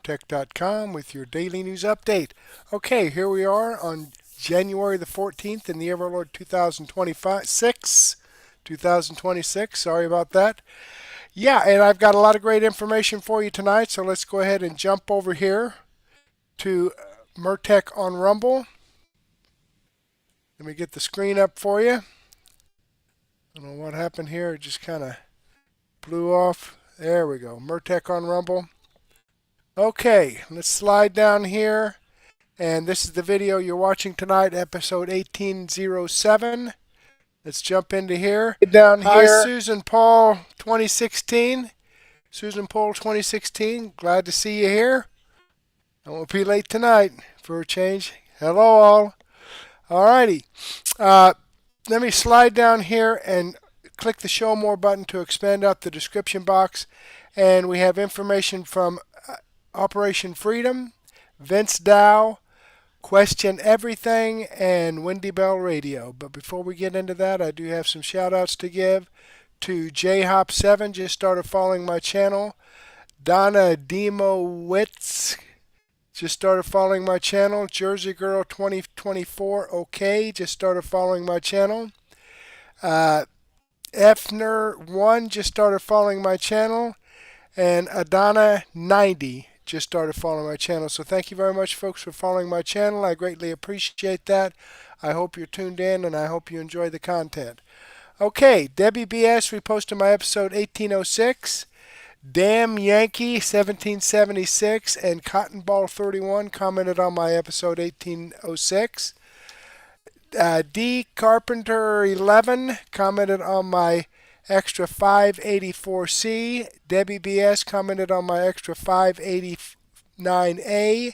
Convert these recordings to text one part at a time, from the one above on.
Mertech.com with your daily news update. Okay, here we are on January the 14th in the year of our Lord 2026. Sorry about that. Yeah, and I've got a lot of great information for you tonight, so let's go ahead and jump over here to Mertech on Rumble. Let me get the screen up for you. I don't know what happened here. It just kind of blew off. There we go. Mertech on Rumble. Okay, let's slide down here. And this is the video you're watching tonight, episode 1807. Let's jump into here. Down here. Hi, Susan Paul 2016. Susan Paul 2016. Glad to see you here. I won't be late tonight for a change. Hello, all. Alrighty. Let me slide down here and click the Show More button to expand out the description box. And we have information from Operation Freedom, Vince Dow, Question Everything, and Wendy Bell Radio. But before we get into that, I do have some shout outs to give to JHop7, just started following my channel. Donna Demowitz just started following my channel. Jersey Girl 2024 OK just started following my channel. Efner1 just started following my channel. And Adana 90 just started following my channel. So thank you very much, folks, for following my channel. I greatly appreciate that. I hope you're tuned in, and I hope you enjoy the content. Okay, Debbie BS reposted my episode 1806. Damn Yankee 1776 and Cotton Ball 31 commented on my episode 1806. D Carpenter 11 commented on my extra 584C. Debbie BS commented on my extra 589A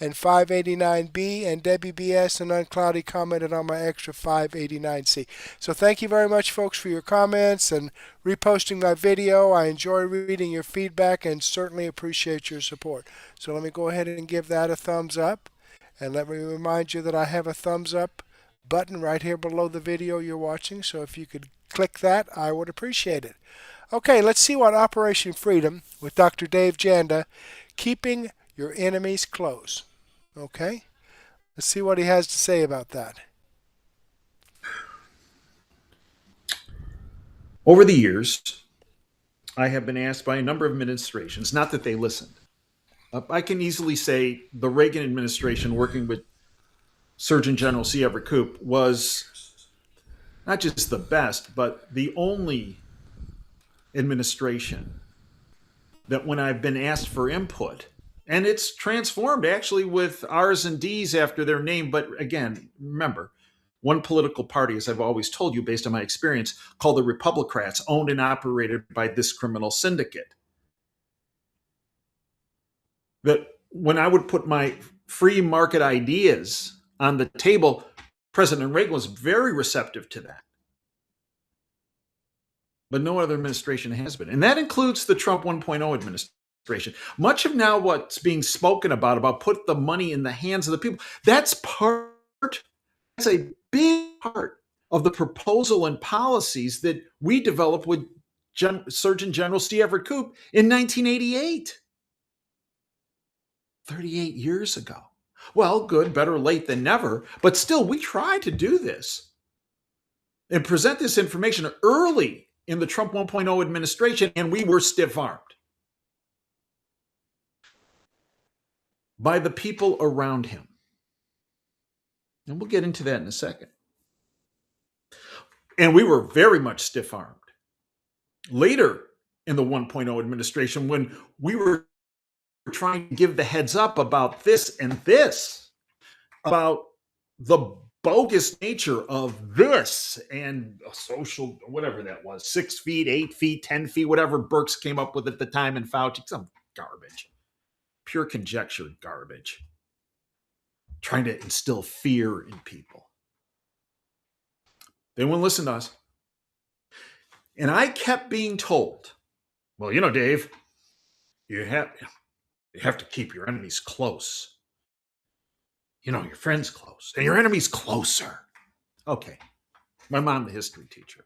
and 589B, and Debbie BS and Uncloudy commented on my extra 589C. So thank you very much, folks, for your comments and reposting my video. I enjoy reading your feedback and certainly appreciate your support. So let me go ahead and give that a thumbs up, and let me remind you that I have a thumbs up button right here below the video you're watching, so if you could click that, I would appreciate it. Okay, let's see what Operation Freedom with Dr. Dave Janda, keeping your enemies close. Okay, let's see what he has to say about that. Over the years, I have been asked by a number of administrations, not that they listened. I can easily say the Reagan administration working with Surgeon General C. Everett Koop was not just the best, but the only administration that when I've been asked for input, and it's transformed actually with R's and D's after their name. But again, remember, one political party, as I've always told you, based on my experience, called the Republicrats, owned and operated by this criminal syndicate. That when I would put my free market ideas on the table, President Reagan was very receptive to that. But no other administration has been. And that includes the Trump 1.0 administration. Much of now what's being spoken about put the money in the hands of the people, that's a big part of the proposal and policies that we developed with Surgeon General C. Everett Koop in 1988. 38 years ago. Well, good, better late than never. But still, we tried to do this and present this information early in the Trump 1.0 administration, and we were stiff-armed by the people around him. And we'll get into that in a second. And we were very much stiff-armed later in the 1.0 administration when we were trying to give the heads up about this and this, about the bogus nature of this and social, whatever that was, 6 feet, 8 feet, 10 feet, whatever Birx came up with at the time, and Fauci, some garbage, pure conjecture garbage, trying to instill fear in people. They wouldn't listen to us. And I kept being told, well, you know, Dave, you have to keep your enemies close. You know, your friends close and your enemies closer. Okay. My mom, the history teacher.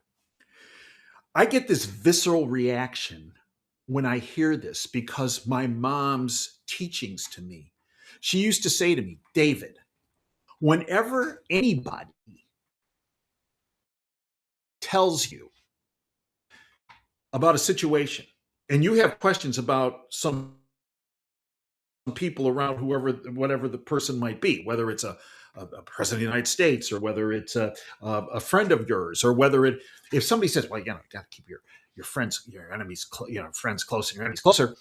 I get this visceral reaction when I hear this because my mom's teachings to me. She used to say to me, David, whenever anybody tells you about a situation and you have questions about some people around whatever the person might be, whether it's a president of the United States or whether it's a friend of yours, or if somebody says, well, you got to keep your friends, your enemies, friends closer, your enemies closer.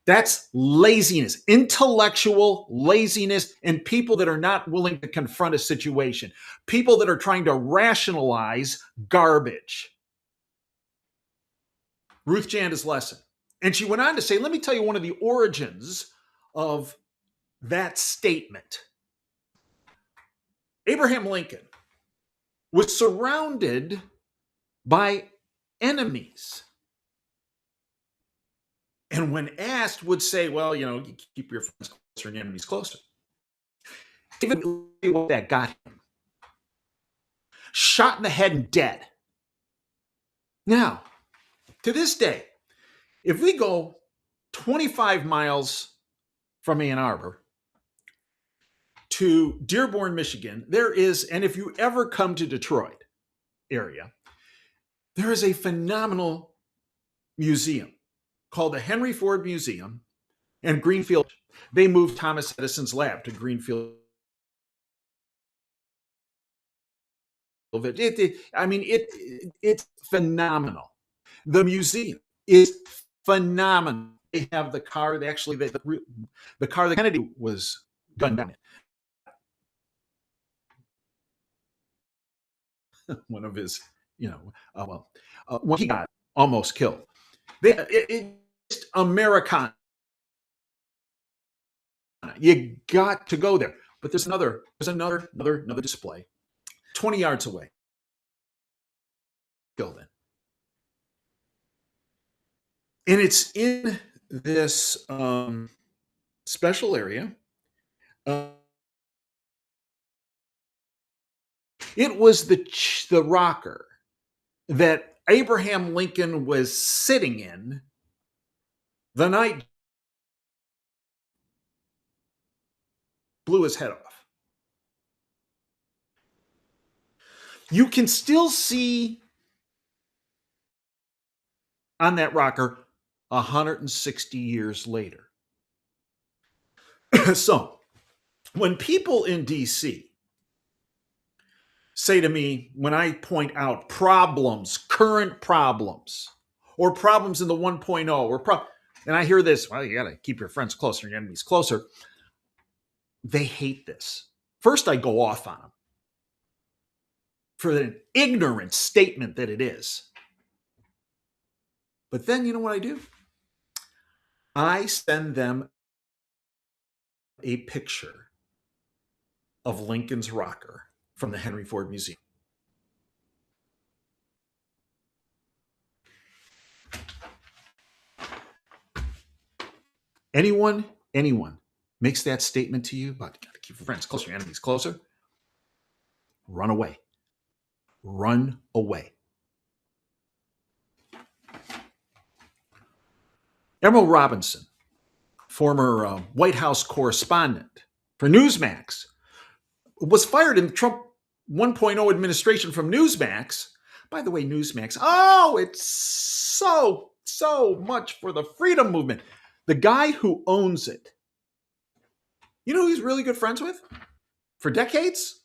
That's laziness, intellectual laziness, and people that are not willing to confront a situation, people that are trying to rationalize garbage. Ruth Janda's lesson. And she went on to say, let me tell you one of the origins of that statement. Abraham Lincoln was surrounded by enemies. And when asked, would say, well, you keep your friends closer and your enemies closer. David, what that got him. Shot in the head and dead. Now, to this day, if we go 25 miles from Ann Arbor to Dearborn, Michigan, there is, and if you ever come to Detroit area, there is a phenomenal museum called the Henry Ford Museum and Greenfield. They moved Thomas Edison's lab to Greenfield. It's phenomenal. The museum is phenomenal. They have the car. The car that Kennedy was gunned down in. One of his, when he got almost killed. It's Americana. You got to go there. But there's another display 20 yards away. Building. And it's in this special area. It was the rocker that Abraham Lincoln was sitting in the night blew his head off. You can still see on that rocker 160 years later. So, when people in DC say to me, when I point out problems, current problems, or problems in the 1.0, and I hear this, well, you got to keep your friends closer, your enemies closer. They hate this. First, I go off on them for an ignorant statement that it is. But then, you know what I do? I send them a picture of Lincoln's rocker from the Henry Ford Museum. Anyone makes that statement to you about you got to keep your friends closer, your enemies closer, run away. Run away. Emerald Robinson, former White House correspondent for Newsmax, was fired in the Trump 1.0 administration from Newsmax. By the way, Newsmax, it's so much for the freedom movement. The guy who owns it, you know who he's really good friends with for decades?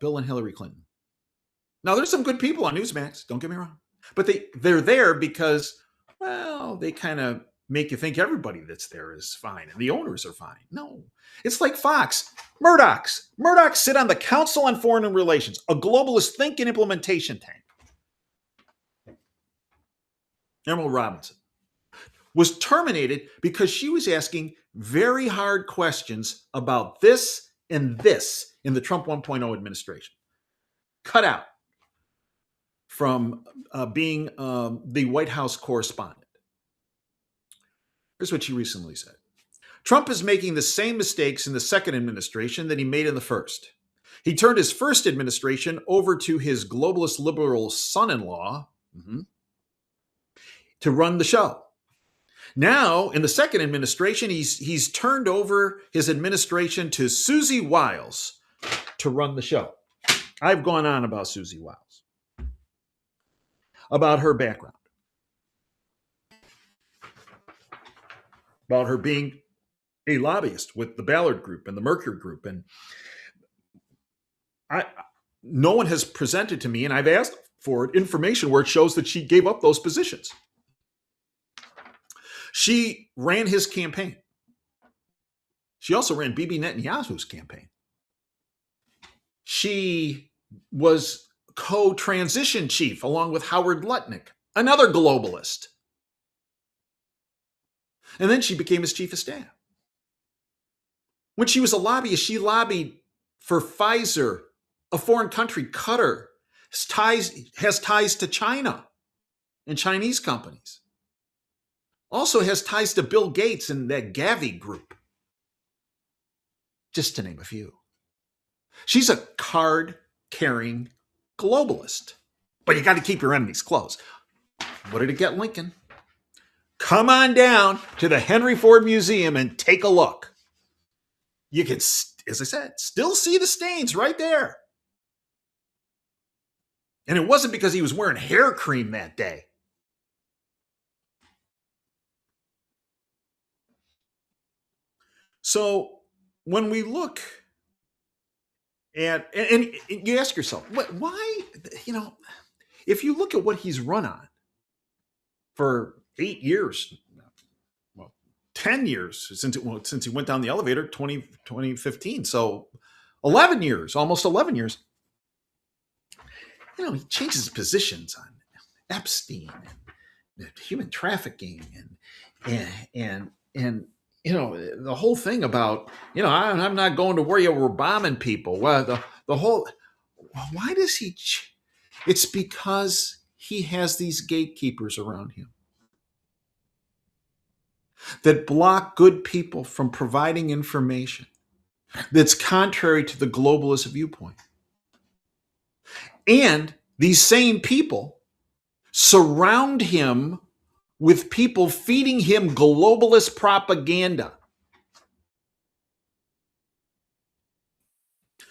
Bill and Hillary Clinton. Now, there's some good people on Newsmax, don't get me wrong. But they're there because, well, they kind of make you think everybody that's there is fine and the owners are fine. No, it's like Fox. Murdochs sit on the Council on Foreign Relations, a globalist think and implementation tank. Emerald Robinson was terminated because she was asking very hard questions about this and this in the Trump 1.0 administration. Cut out from being the White House correspondent. Here's what she recently said. Trump is making the same mistakes in the second administration that he made in the first. He turned his first administration over to his globalist liberal son-in-law, to run the show. Now, in the second administration, he's turned over his administration to Susie Wiles to run the show. I've gone on about Susie Wiles, about her background, about her being a lobbyist with the Ballard Group and the Mercury Group. And no one has presented to me, and I've asked for it, information where it shows that she gave up those positions. She ran his campaign. She also ran Bibi Netanyahu's campaign. She was co-transition chief along with Howard Lutnick, another globalist. And then she became his chief of staff. When she was a lobbyist, she lobbied for Pfizer, a foreign country. Qatar has ties to China and Chinese companies. Also has ties to Bill Gates and that Gavi group, just to name a few. She's a card-carrying globalist. But you got to keep your enemies close. What did it get Lincoln? Come on down to the Henry Ford Museum and take a look. You can, as I said, still see the stains right there. And it wasn't because he was wearing hair cream that day. So when we look at, and you ask yourself, why, if you look at what he's run on for 8 years, 10 years since he went down the elevator, 2015. So 11 years, almost 11 years. He changes positions on Epstein and human trafficking and the whole thing about, I'm not going to where you were bombing people. Well, the whole, why does he? It's because he has these gatekeepers around him that block good people from providing information that's contrary to the globalist viewpoint. And these same people surround him with people feeding him globalist propaganda.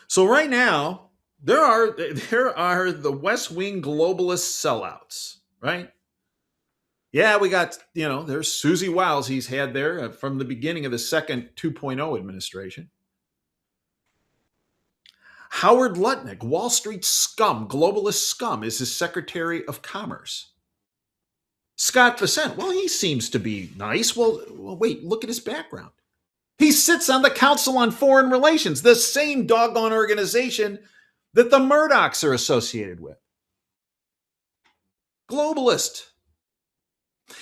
So right now, there are the West Wing globalist sellouts, right? Yeah, we got, there's Susie Wiles he's had there from the beginning of the second 2.0 administration. Howard Lutnick, Wall Street scum, globalist scum, is his Secretary of Commerce. Scott Bessent, well, he seems to be nice. Well, wait, look at his background. He sits on the Council on Foreign Relations, the same doggone organization that the Murdochs are associated with. Globalist.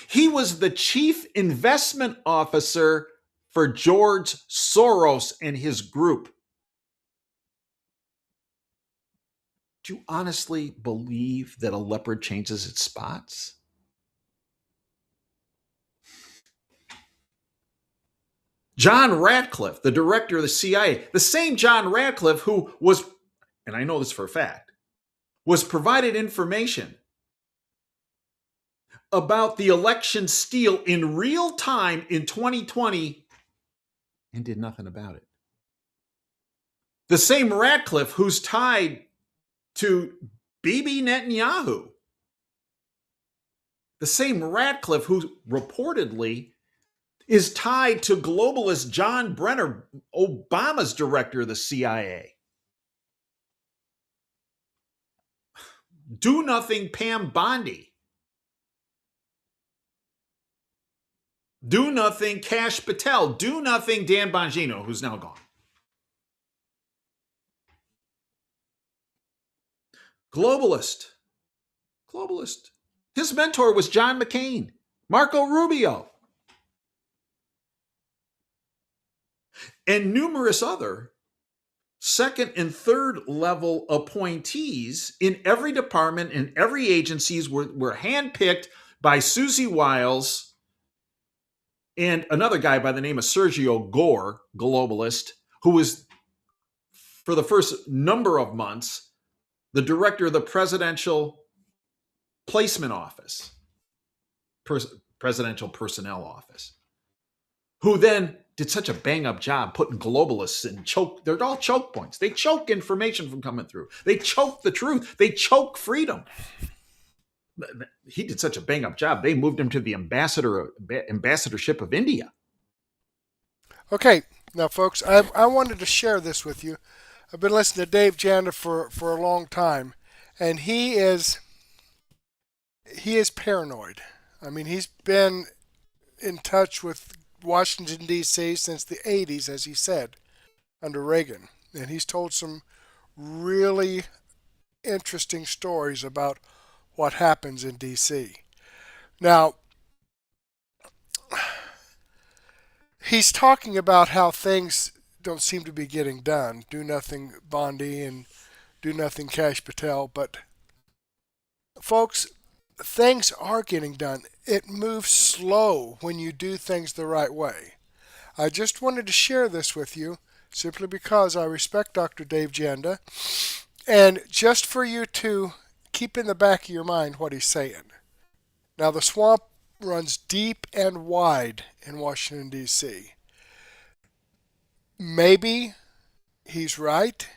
He was the chief investment officer for George Soros and his group. Do you honestly believe that a leopard changes its spots? John Ratcliffe, the director of the CIA, the same John Ratcliffe who was, and I know this for a fact, was provided information about the election steal in real time in 2020 and did nothing about it. The same Ratcliffe who's tied to Bibi Netanyahu. The same Ratcliffe who reportedly is tied to globalist John Brenner, Obama's director of the CIA. Do nothing Pam Bondi. Do nothing Kash Patel. Do nothing Dan Bongino, who's now gone. Globalist. His mentor was John McCain, Marco Rubio, and numerous other second and third level appointees in every department and every agencies were handpicked by Susie Wiles and another guy by the name of Sergio Gore, globalist, who was, for the first number of months, the director of the Presidential Placement Office. Presidential Personnel Office, who then did such a bang up job putting globalists in choke. They're all choke points. They choke information from coming through. They choke the truth. They choke freedom. He did such a bang up job. They moved him to the ambassadorship of India. Okay, now folks, I wanted to share this with you. I've been listening to Dave Janda for a long time, and he is paranoid. I mean, he's been in touch with Washington D.C. since the 80s, as he said, under Reagan, and he's told some really interesting stories about what happens in D.C. Now, he's talking about how things don't seem to be getting done. Do nothing Bondi and do nothing Cash Patel. But, folks, things are getting done. It moves slow when you do things the right way. I just wanted to share this with you simply because I respect Dr. Dave Janda, and just for you to keep in the back of your mind what he's saying. Now, the swamp runs deep and wide in Washington, D.C. Maybe he's right,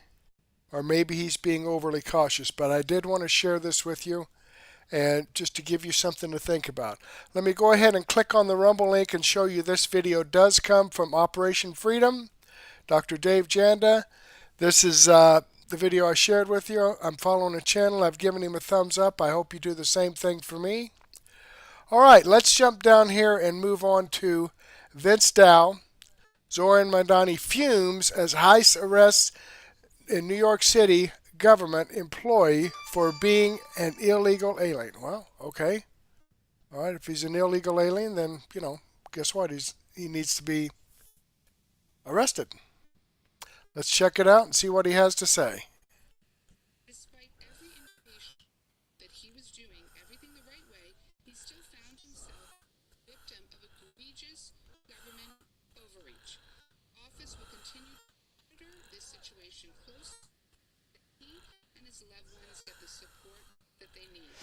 or maybe he's being overly cautious, but I did want to share this with you and just to give you something to think about. Let me go ahead and click on the Rumble link and show you this video does come from Operation Freedom, Dr. Dave Janda. This is the video I shared with you. I'm following a channel. I've given him a thumbs up. I hope you do the same thing for me. All right, let's jump down here and move on to Vince Dow. Zohran Mamdani fumes as ICE arrests in New York City government employee for being an illegal alien. Well, okay. All right, if he's an illegal alien, then, guess what? He needs to be arrested. Let's check it out and see what he has to say. Despite every indication that he was doing everything the right way, he still found himself a victim of egregious government overreach. Office will continue to monitor this situation closely so that he and his loved ones get the support that they need.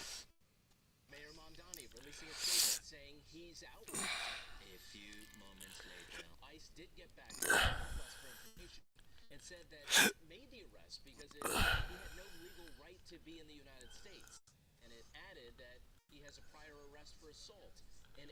Mayor Mamdani releasing a statement saying he's out. A few moments later, ICE did get back to the request for information and said that it made the arrest because he had no legal right to be in the United States. And it added that he has a prior arrest for assault. And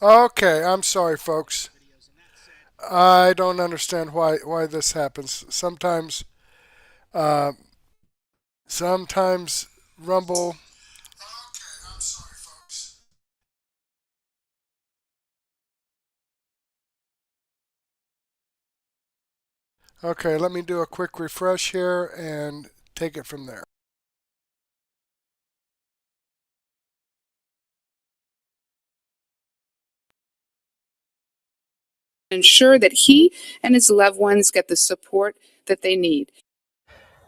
Okay, I'm sorry, folks. I don't understand why this happens. Uh, sometimes Rumble. Okay, I'm sorry, folks. Okay, let me do a quick refresh here and take it from there. Ensure that he and his loved ones get the support that they need.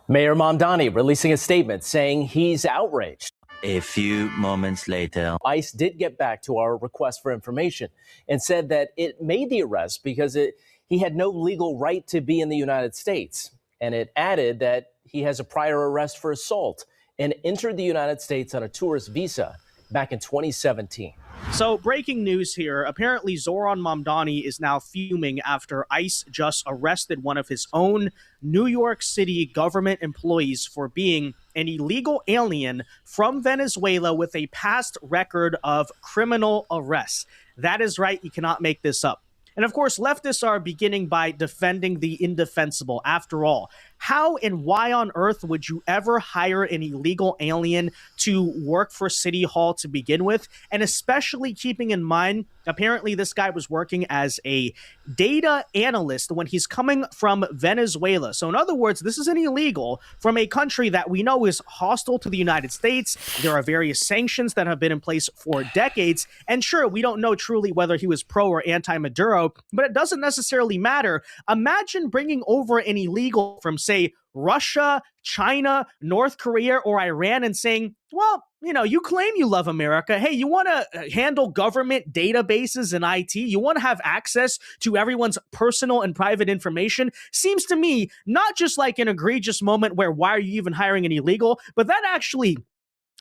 Mayor Mamdani releasing a statement saying he's outraged. A few moments later. ICE did get back to our request for information and said that it made the arrest because he had no legal right to be in the United States. And it added that he has a prior arrest for assault and entered the United States on a tourist visa back in 2017. So, breaking news here. Apparently, Zohran Mamdani is now fuming after ICE just arrested one of his own New York City government employees for being an illegal alien from Venezuela with a past record of criminal arrests. That is right. You cannot make this up. And of course, leftists are beginning by defending the indefensible. After all, how and why on earth would you ever hire an illegal alien to work for City Hall to begin with? And especially keeping in mind, apparently this guy was working as a data analyst when he's coming from Venezuela. So in other words, this is an illegal from a country that we know is hostile to the United States. There are various sanctions that have been in place for decades. And sure, we don't know truly whether he was pro or anti-Maduro, but it doesn't necessarily matter. Imagine bringing over an illegal from, say, Russia, China, North Korea, or Iran and saying, well, you claim you love America. Hey, you want to handle government databases and IT? You want to have access to everyone's personal and private information? Seems to me not just like an egregious moment where why are you even hiring an illegal, but that actually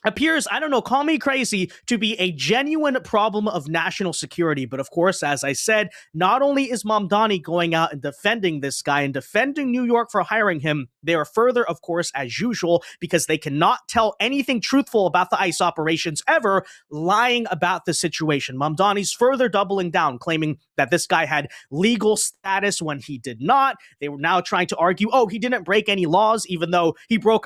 appears, I don't know, call me crazy, to be a genuine problem of national security. But of course, as I said, not only is Mamdani going out and defending this guy and defending New York for hiring him, they are further, of course, as usual, because they cannot tell anything truthful about the ICE operations ever, lying about the situation. Mamdani's further doubling down, claiming that this guy had legal status when he did not. They were now trying to argue, oh, he didn't break any laws, even though he broke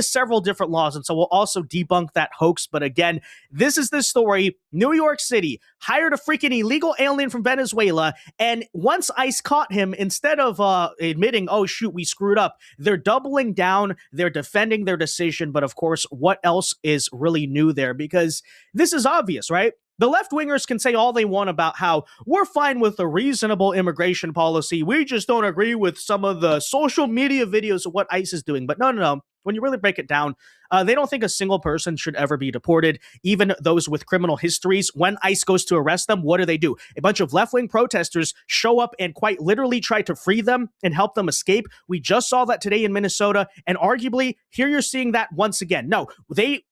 several different laws. And so we'll also debunk that hoax. But again, this is the story. New York City hired a freaking illegal alien from Venezuela. And once ICE caught him, instead of admitting, oh, shoot, we screwed up, they're doubling down. They're defending their decision. But of course, what else is really new there? Because this is obvious, right? The left-wingers can say all they want about how we're fine with a reasonable immigration policy. We just don't agree with some of the social media videos of what ICE is doing. But no. When you really break it down, they don't think a single person should ever be deported, even those with criminal histories. When ICE goes to arrest them, what do? A bunch of left-wing protesters show up and quite literally try to free them and help them escape. We just saw that today in Minnesota, and arguably, here you're seeing that once again. No, they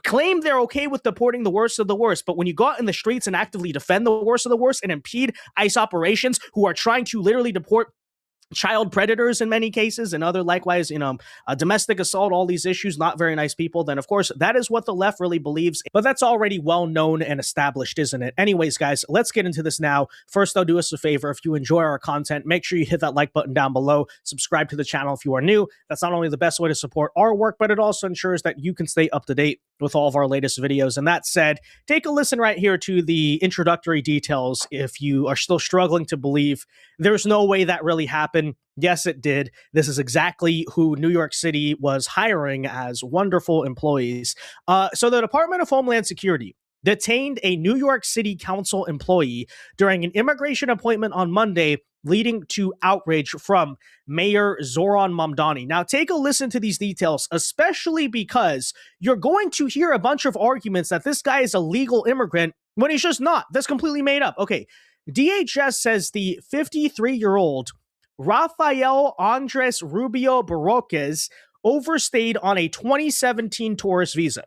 claim they're okay with deporting the worst of the worst, but when you go out in the streets and actively defend the worst of the worst and impede ICE operations who are trying to literally deport child predators in many cases and other likewise, domestic assault, all these issues, not very nice people, then of course that is what the left really believes. But that's already well known and established, isn't it? Anyways, guys, let's get into this now. First, though, do us a favor. If you enjoy our content, make sure you hit that like button down below. Subscribe to the channel if you are new. That's not only the best way to support our work, but it also ensures that you can stay up to date with all of our latest videos. And that said, take a listen right here to the introductory details if you are still struggling to believe there's no way that really happened. Yes, it did. This is exactly who New York City was hiring as wonderful employees. So the Department of Homeland Security detained a New York City Council employee during an immigration appointment on Monday, leading to outrage from Mayor Zohran Mamdani. Now, take a listen to these details, especially because you're going to hear a bunch of arguments that this guy is a legal immigrant when he's just not. That's completely made up. Okay, DHS says the 53-year-old Rafael Andres Rubio Barroquez overstayed on a 2017 tourist visa.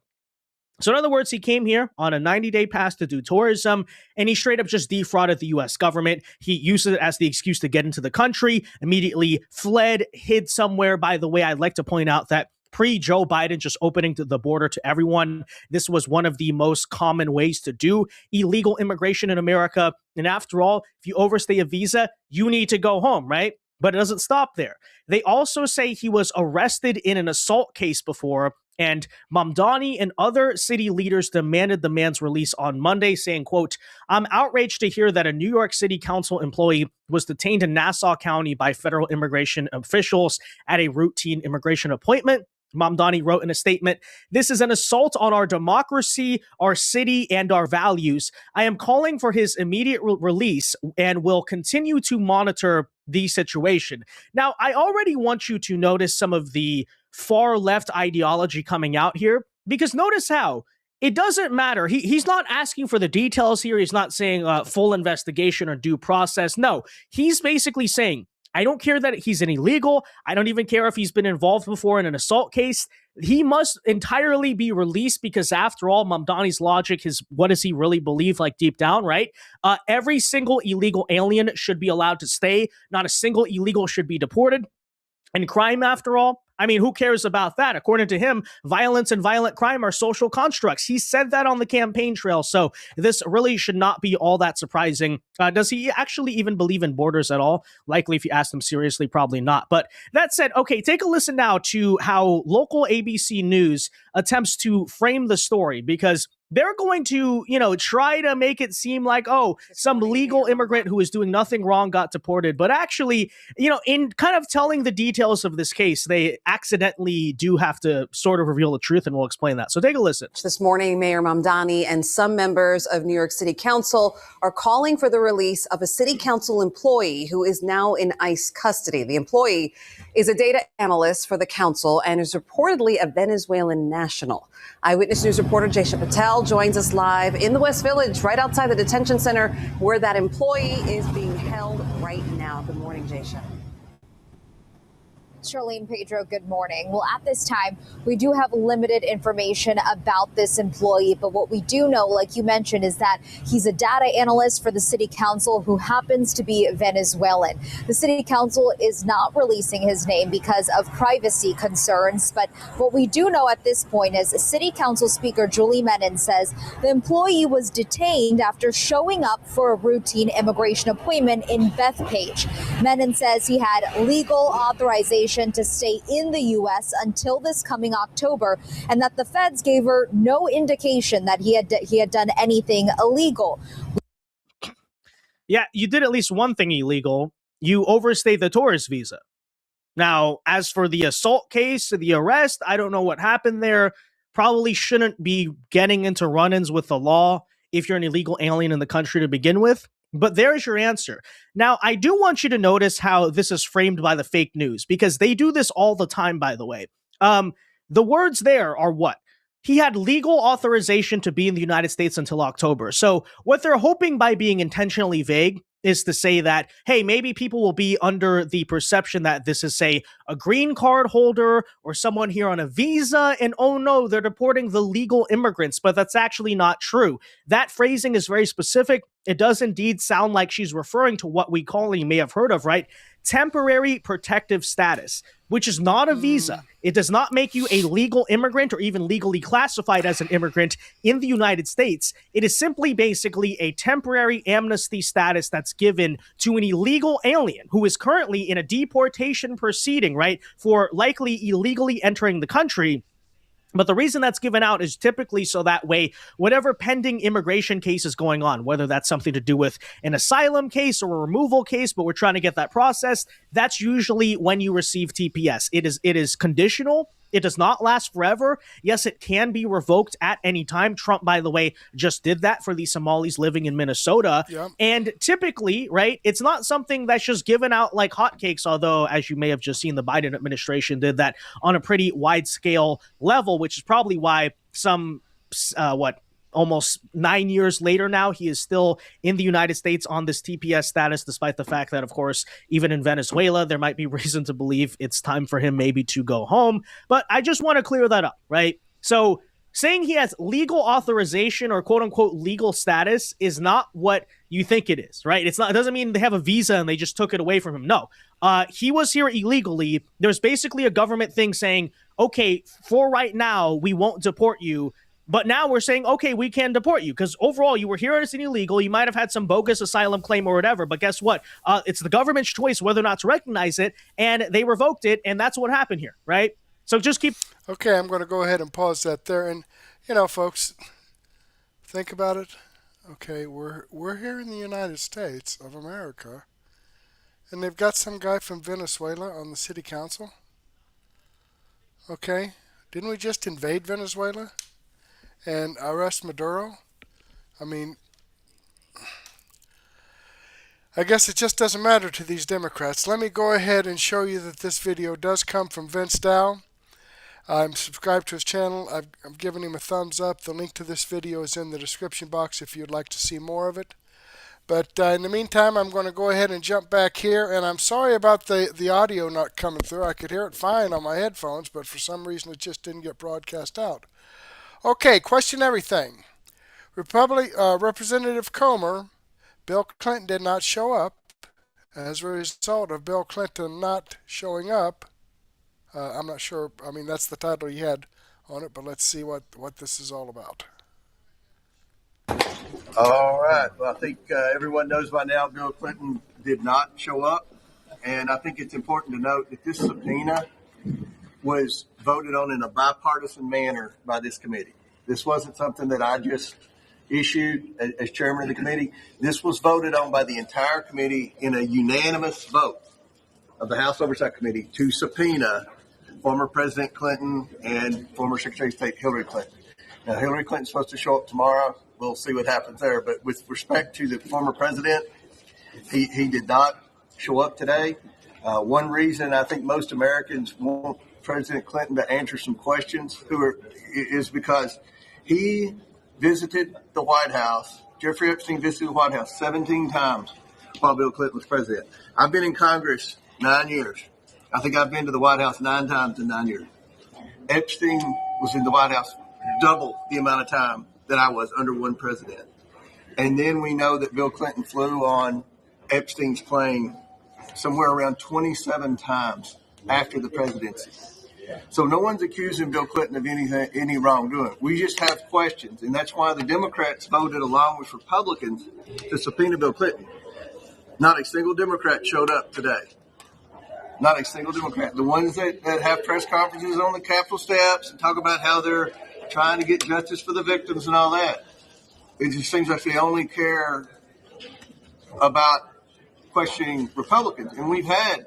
So in other words, he came here on a 90-day pass to do tourism, and he straight up just defrauded the U.S. government. He used it as the excuse to get into the country, immediately fled, hid somewhere. By the way, I'd like to point out that pre-Joe Biden just opening the border to everyone. This was one of the most common ways to do illegal immigration in America. And after all, if you overstay a visa, you need to go home, right? But it doesn't stop there. They also say he was arrested in an assault case before, and Mamdani and other city leaders demanded the man's release on Monday, saying, quote, "I'm outraged to hear that a New York City Council employee was detained in Nassau County by federal immigration officials at a routine immigration appointment." Mamdani wrote in a statement, "This is an assault on our democracy, our city, and our values. I am calling for his immediate release and will continue to monitor the situation." Now, I already want you to notice some of the far left ideology coming out here, because notice how it doesn't matter. He's not asking for the details here. He's not saying full investigation or due process. No, he's basically saying, I don't care that he's an illegal. I don't even care if he's been involved before in an assault case. He must entirely be released because, after all, Mamdani's logic is, what does he really believe, like deep down, right? Every single illegal alien should be allowed to stay. Not a single illegal should be deported. And crime, after all, I mean, who cares about that? According to him, violence and violent crime are social constructs. He said that on the campaign trail, so this really should not be all that surprising. Does he actually even believe in borders at all? Likely, if you ask him seriously, probably not. But that said, okay, take a listen now to how local ABC News attempts to frame the story, because they're going to, try to make it seem like, oh, some legal immigrant who is doing nothing wrong got deported. But actually, in kind of telling the details of this case, they accidentally do have to sort of reveal the truth, and we'll explain that. So take a listen. This morning, Mayor Mamdani and some members of New York City Council are calling for the release of a city council employee who is now in ICE custody. The employee is a data analyst for the council and is reportedly a Venezuelan national. Eyewitness News reporter Jaysha Patel joins us live in the West Village, right outside the detention center where that employee is being held right now. Good morning, Jaysha. Charlene, Pedro, good morning. Well, at this time, we do have limited information about this employee, but what we do know, like you mentioned, is that he's a data analyst for the city council who happens to be Venezuelan. The city council is not releasing his name because of privacy concerns, but what we do know at this point is city council speaker Julie Menon says the employee was detained after showing up for a routine immigration appointment in Bethpage. Menon says he had legal authorization to stay in the U.S. until this coming October, and that the feds gave her no indication that he had done anything illegal. Yeah, you did at least one thing illegal. You overstayed the tourist visa. Now, as for the assault case, the arrest, I don't know what happened there. Probably shouldn't be getting into run-ins with the law if you're an illegal alien in the country to begin with. But there's your answer. Now, I do want you to notice how this is framed by the fake news, because they do this all the time, by the way. The words there are what? He had legal authorization to be in the United States until October. So what they're hoping by being intentionally vague is to say that, hey, maybe people will be under the perception that this is, say, a green card holder or someone here on a visa, and oh no, they're deporting the legal immigrants, but that's actually not true. That phrasing is very specific. It does indeed sound like she's referring to what we call, you may have heard of, right? Temporary protective status, which is not a visa. It does not make you a legal immigrant or even legally classified as an immigrant in the United States. It is simply basically a temporary amnesty status that's given to an illegal alien who is currently in a deportation proceeding, right, for likely illegally entering the country. But the reason that's given out is typically so that way, whatever pending immigration case is going on, whether that's something to do with an asylum case or a removal case, but we're trying to get that processed, that's usually when you receive TPS. It is conditional. It does not last forever. Yes, it can be revoked at any time. Trump, by the way, just did that for the Somalis living in Minnesota. Yep. And typically, right, it's not something that's just given out like hotcakes, although, as you may have just seen, the Biden administration did that on a pretty wide scale level, which is probably why almost 9 years later now, he is still in the United States on this TPS status, despite the fact that, of course, even in Venezuela, there might be reason to believe it's time for him maybe to go home. But I just want to clear that up, right? So saying he has legal authorization or quote unquote legal status is not what you think it is, right? It doesn't mean they have a visa and they just took it away from him. No, he was here illegally. There's basically a government thing saying, okay, for right now, we won't deport you. But now we're saying, okay, we can deport you because overall you were here as an illegal. You might have had some bogus asylum claim or whatever. But guess what? It's the government's choice whether or not to recognize it. And they revoked it. And that's what happened here, right? So just keep. Okay, I'm going to go ahead and pause that there. And, folks, think about it. Okay, we're here in the United States of America. And they've got some guy from Venezuela on the city council. Okay, didn't we just invade Venezuela and arrest Maduro? I mean, I guess it just doesn't matter to these Democrats. Let me go ahead and show you that this video does come from Vince Dow. I'm subscribed to his channel. I'm giving him a thumbs up. The link to this video is in the description box if you'd like to see more of it. But in the meantime, I'm going to go ahead and jump back here. And I'm sorry about the audio not coming through. I could hear it fine on my headphones, but for some reason it just didn't get broadcast out. Okay, question everything. Representative Comer, Bill Clinton did not show up. As a result of Bill Clinton not showing up, I'm not sure. I mean, that's the title he had on it, but let's see what this is all about. All right. Well, I think everyone knows by now Bill Clinton did not show up. And I think it's important to note that this subpoena was voted on in a bipartisan manner by this committee. This wasn't something that I just issued as chairman of the committee. This was voted on by the entire committee in a unanimous vote of the House Oversight Committee to subpoena former President Clinton and former Secretary of State Hillary Clinton. Now, Hillary Clinton's supposed to show up tomorrow. We'll see what happens there. But with respect to the former president, he did not show up today. One reason I think most Americans want President Clinton to answer some questions is because he visited the White House. Jeffrey Epstein visited the White House 17 times while Bill Clinton was president. I've been in Congress 9 years. I think I've been to the White House 9 times in 9 years. Epstein was in the White House double the amount of time that I was under one president. And then we know that Bill Clinton flew on Epstein's plane somewhere around 27 times after the presidency. So no one's accusing Bill Clinton of any wrongdoing. We just have questions, and that's why the Democrats voted along with Republicans to subpoena Bill Clinton. Not a single Democrat showed up today. Not a single Democrat. The ones that have press conferences on the Capitol steps and talk about how they're trying to get justice for the victims and all that. It just seems like they only care about questioning Republicans. And we've had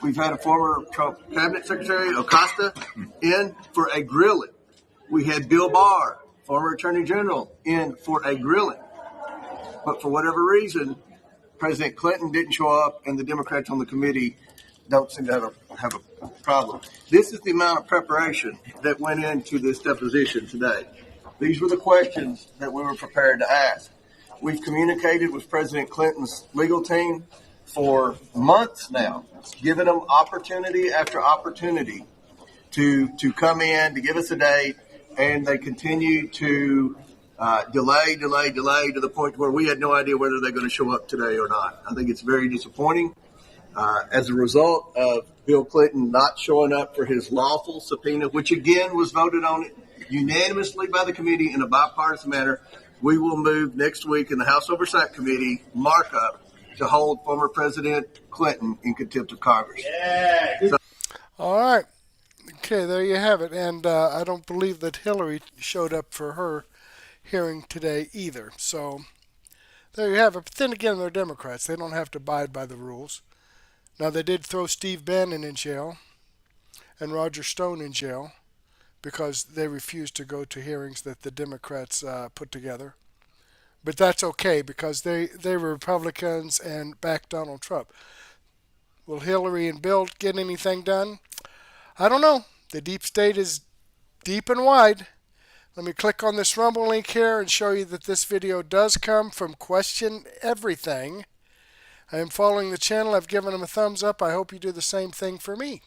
a former Trump cabinet secretary, Acosta, in for a grilling. We had Bill Barr, former attorney general, in for a grilling. But for whatever reason, President Clinton didn't show up, and the Democrats on the committee don't seem to have a problem. This is the amount of preparation that went into this deposition today. These were the questions that we were prepared to ask. We've communicated with President Clinton's legal team for months now, giving them opportunity after opportunity to come in, to give us a date, and they continue to delay to the point where we had no idea whether they're going to show up today or not. I think it's very disappointing. As a result of Bill Clinton not showing up for his lawful subpoena, which again was voted on unanimously by the committee in a bipartisan manner, we will move next week in the House Oversight Committee markup to hold former President Clinton in contempt of Congress. Yeah. All right. Okay, there you have it. And I don't believe that Hillary showed up for her hearing today either. So there you have it. But then again, they're Democrats. They don't have to abide by the rules. Now, they did throw Steve Bannon in jail and Roger Stone in jail because they refused to go to hearings that the Democrats put together. But that's okay because they were Republicans and backed Donald Trump. Will Hillary and Bill get anything done? I don't know. The deep state is deep and wide. Let me click on this Rumble link here and show you that this video does come from Question Everything. I am following the channel. I've given them a thumbs up. I hope you do the same thing for me.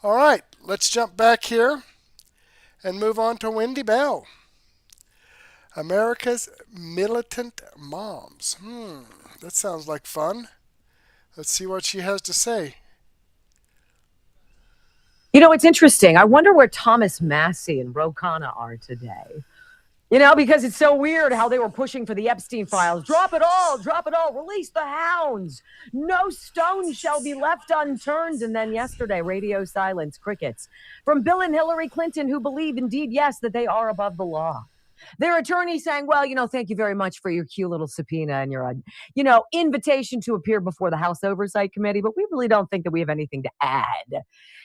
All right, let's jump back here and move on to Wendy Bell. America's Militant Moms. That sounds like fun. Let's see what she has to say. You know, it's interesting. I wonder where Thomas Massey and Ro Khanna are today. You know, because it's so weird how they were pushing for the Epstein files. Drop it all, release the hounds. No stone shall be left unturned. And then yesterday, radio silence, crickets. From Bill and Hillary Clinton, who believe indeed, yes, that they are above the law. Their attorney saying, well, thank you very much for your cute little subpoena and your, invitation to appear before the House Oversight Committee, but we really don't think that we have anything to add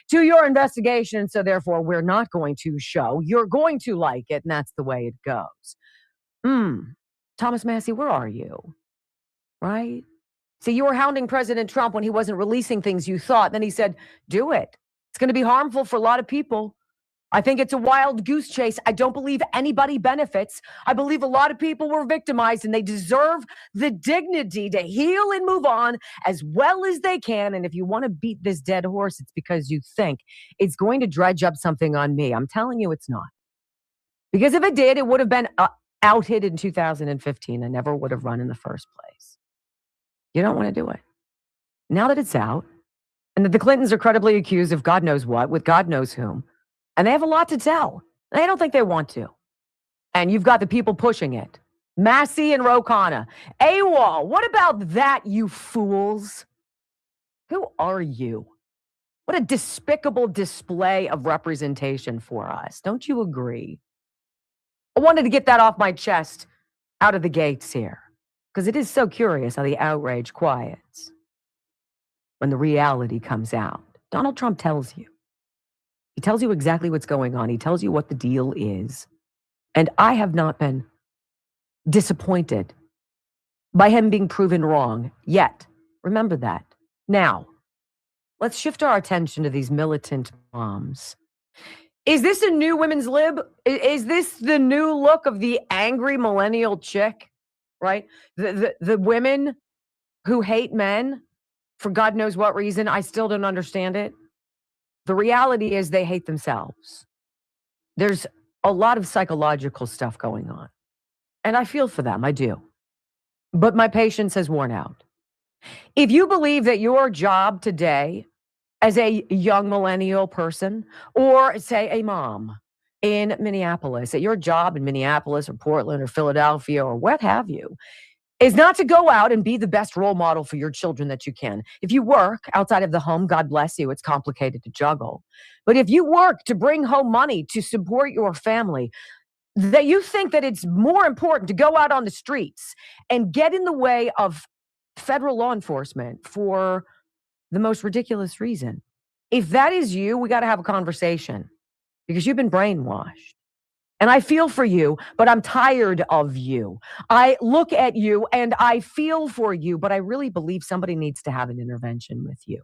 to your investigation, so therefore we're not going to show. You're going to like it, and that's the way it goes. Thomas Massey, where are you? Right? See, you were hounding President Trump when he wasn't releasing things you thought. Then he said, do it. It's going to be harmful for a lot of people. I think it's a wild goose chase. I don't believe anybody benefits. I believe a lot of people were victimized and they deserve the dignity to heal and move on as well as they can. And if you want to beat this dead horse, it's because you think it's going to dredge up something on me. I'm telling you it's not. Because if it did, it would have been outhit in 2015. I never would have run in the first place. You don't want to do it. Now that it's out and that the Clintons are credibly accused of God knows what with God knows whom, and they have a lot to tell. They don't think they want to. And you've got the people pushing it. Massey and Ro Khanna. AWOL, what about that, you fools? Who are you? What a despicable display of representation for us. Don't you agree? I wanted to get that off my chest out of the gates here. Because it is so curious how the outrage quiets when the reality comes out. Donald Trump tells you. He tells you exactly what's going on. He tells you what the deal is. And I have not been disappointed by him being proven wrong yet. Remember that. Now, let's shift our attention to these militant moms. Is this a new women's lib? Is this the new look of the angry millennial chick? Right? The women who hate men for God knows what reason. I still don't understand it. The reality is they hate themselves. There's a lot of psychological stuff going on. And I feel for them, I do. But my patience has worn out. If you believe that your job today as a young millennial person, or say a mom in Minneapolis, that your job in Minneapolis or Portland or Philadelphia or what have you, is not to go out and be the best role model for your children that you can. If you work outside of the home, God bless you, it's complicated to juggle. But if you work to bring home money to support your family, that you think that it's more important to go out on the streets and get in the way of federal law enforcement for the most ridiculous reason. If that is you, we got to have a conversation because you've been brainwashed. And I feel for you, but I'm tired of you. I look at you and I feel for you, but I really believe somebody needs to have an intervention with you.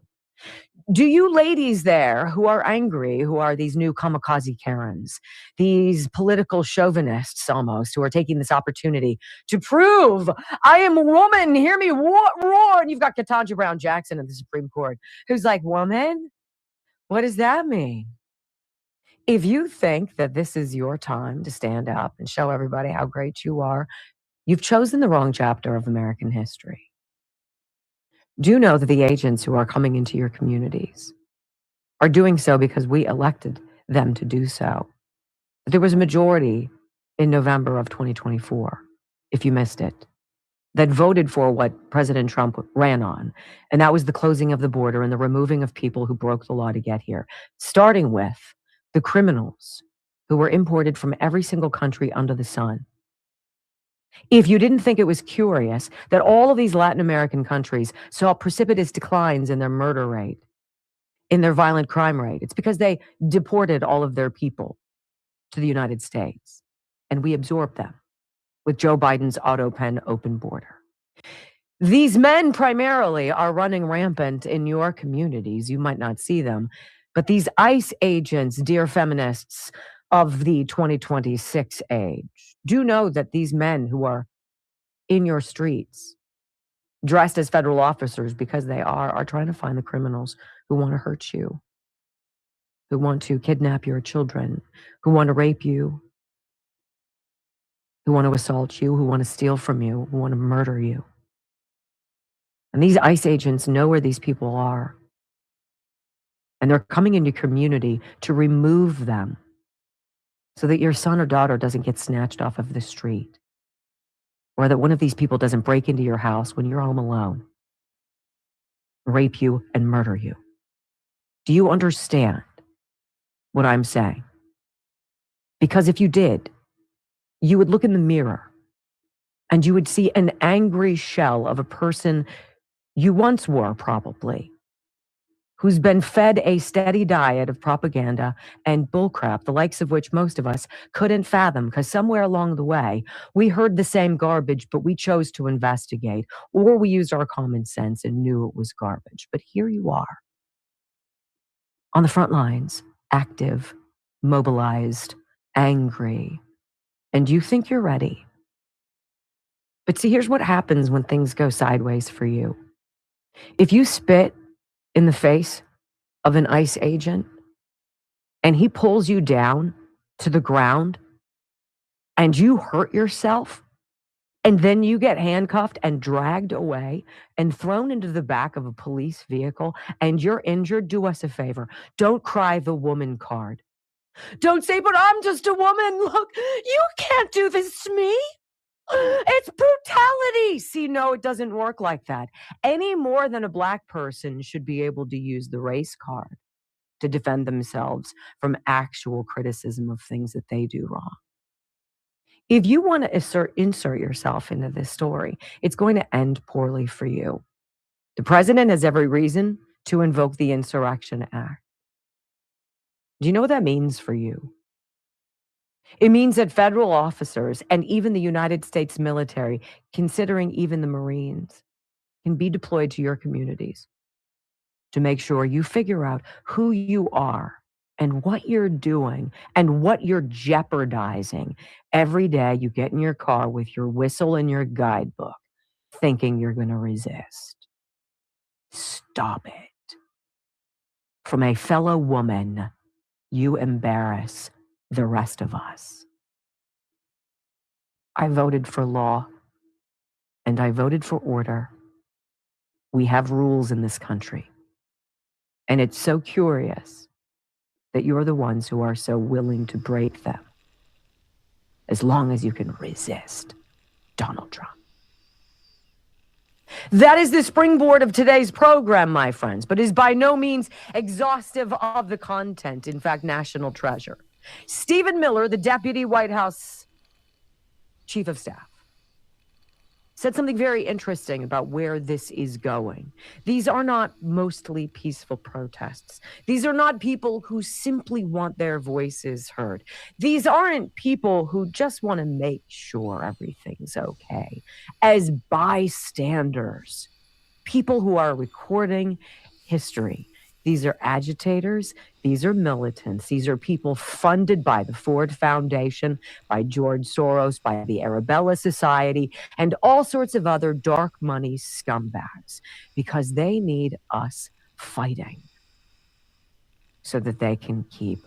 Do you ladies there who are angry, who are these new kamikaze Karens, these political chauvinists almost, who are taking this opportunity to prove I am a woman, hear me roar, and you've got Ketanji Brown Jackson in the Supreme Court, who's like, woman? What does that mean? If you think that this is your time to stand up and show everybody how great you are, you've chosen the wrong chapter of American history. Do know that the agents who are coming into your communities are doing so because we elected them to do so. There was a majority in November of 2024, if you missed it, that voted for what President Trump ran on. And that was the closing of the border and the removing of people who broke the law to get here, starting with the criminals who were imported from every single country under the sun. If you didn't think it was curious that all of these Latin American countries saw precipitous declines in their murder rate, in their violent crime rate, it's because they deported all of their people to the United States. And we absorbed them with Joe Biden's auto pen open border. These men primarily are running rampant in your communities. You might not see them, but these ICE agents, dear feminists of the 2026 age, do know that these men who are in your streets, dressed as federal officers because they are trying to find the criminals who want to hurt you, who want to kidnap your children, who want to rape you, who want to assault you, who want to steal from you, who want to murder you. And these ICE agents know where these people are. And they're coming into community to remove them so that your son or daughter doesn't get snatched off of the street, or that one of these people doesn't break into your house when you're home alone, rape you, and murder you. Do you understand what I'm saying? Because if you did, you would look in the mirror and you would see an angry shell of a person you once were, probably, who's been fed a steady diet of propaganda and bullcrap, the likes of which most of us couldn't fathom, because somewhere along the way, we heard the same garbage, but we chose to investigate, or we used our common sense and knew it was garbage. But here you are, on the front lines, active, mobilized, angry, and you think you're ready. But see, here's what happens when things go sideways for you. If you spit in the face of an ICE agent and he pulls you down to the ground and you hurt yourself, and then you get handcuffed and dragged away and thrown into the back of a police vehicle and you're injured, do us a favor. Don't cry the woman card. Don't say, but I'm just a woman. Look, you can't do this to me. It's brutality. See, no, it doesn't work like that. Any more than a black person should be able to use the race card to defend themselves from actual criticism of things that they do wrong. If you want to insert yourself into this story, it's going to end poorly for you. The president has every reason to invoke the Insurrection Act. Do you know what that means for you? It means that federal officers and even the United States military, considering even the Marines, can be deployed to your communities to make sure you figure out who you are and what you're doing and what you're jeopardizing every day you get in your car with your whistle and your guidebook, thinking you're going to resist. Stop it. From a fellow woman, you embarrass the rest of us. I voted for law and I voted for order. We have rules in this country. And it's so curious that you're the ones who are so willing to break them, as long as you can resist Donald Trump. That is the springboard of today's program, my friends, but is by no means exhaustive of the content. In fact, national treasure. Stephen Miller, the Deputy White House Chief of Staff, said something very interesting about where this is going. These are not mostly peaceful protests. These are not people who simply want their voices heard. These aren't people who just want to make sure everything's okay. As bystanders, people who are recording history. These are agitators. These are militants. These are people funded by the Ford Foundation, by George Soros, by the Arabella Society, and all sorts of other dark money scumbags, because they need us fighting so that they can keep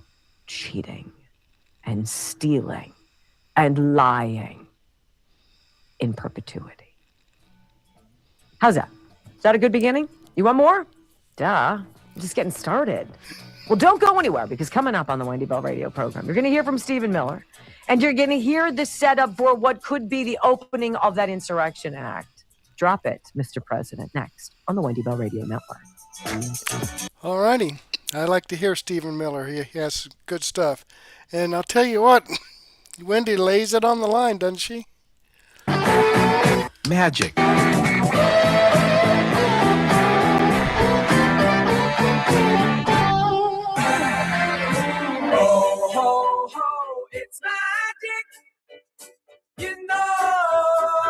cheating and stealing and lying in perpetuity. How's that? Is that a good beginning? You want more? Duh. I'm just getting started. Well, don't go anywhere, because coming up on the Wendy Bell radio program, you're going to hear from Stephen Miller, and you're going to hear the setup for what could be the opening of that Insurrection Act. Drop it, Mr. President, next on the Wendy Bell Radio Network. All righty. I like to hear Stephen Miller. He has good stuff. And I'll tell you what, Wendy lays it on the line, doesn't she? Magic.